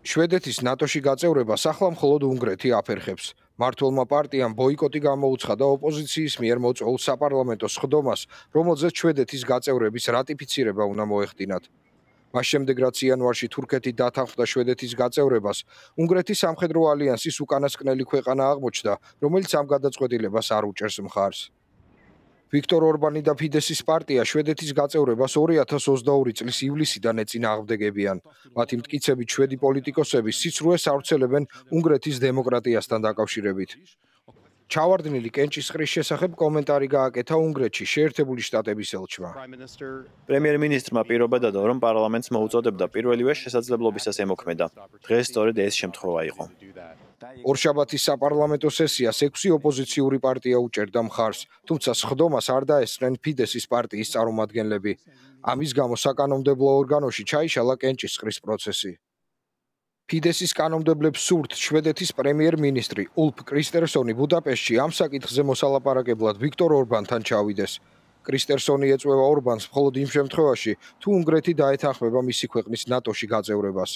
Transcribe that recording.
შვედეთის ნატოში გაწევრებას ახლა მხოლოდ უნგრეთი აფერხებს. მმართველმა პარტიამ ბოიკოტი გამოუცხადა ოპოზიციის მიერ მოწვეულ საპარლამენტო სხდომას, რომელზეც შვედეთის გაწევრების რატიფიცირება უნდა მოეხდინათ. მას შემდეგ, რაც იანვარში თურქეთი დათანხმდა შვედეთის გაწევრებას, უნგრეთის სამხედრო ალიანსის უკანასკნელი ქვეყანა აღმოჩნდა, რომელიც ამ გადაწყვეტილებას არ უჭერს მხარს. ვიქტორ ორბანი და ფიდესის პარტია შვედეთის გაწევრებას 2022 წლის ივლისიდან ეწინააღმდეგებიან. მათი მტკიცებით შვედი პოლიტიკოსები სიცრუეს ავრცელებენ უნგრეთის დემოკრატიასთან დაკავშირებით. ჩავარდნილი კენჭისყრის შესახებ კომენტარი გააკეთა უნგრეთში შეერთებული შტატების ელჩმა. პრემიერ-მინისტრმა პირობა დადო, რომ პარლამენტს მოუწოდებდა პირველივე შესაძლებლობისას ემოქმედა. დღეს სწორედ ეს შემთხვევა იყო. ორშაბათის საპარლამენტო სესიას 6 ოპოზიციური პარტია უჭერდა მხარს, თუმცა სხდომას არ დაესწრნენ ფიდესის პარტიის წარმომადგენლები. ამის გამო საკანონმდებლო ორგანოში ჩაიშალა კენჭისყრის პროცესი. ფიდესის კანონმდებლებს სურთ შვედეთის პრემიერ-მინისტრი ულფ კრისტერსონი ბუდაპეშტში ამ საკითხზე მოსალაპარაკებლად ვიქტორ ორბანთან ჩავიდეს. კრისტერსონი ეწვევა ორბანს მხოლოდ იმ შემთხვევაში, თუ უნგრეთი დაეთანხმება მისი ქვეყნის ნატოში გაწევრებას.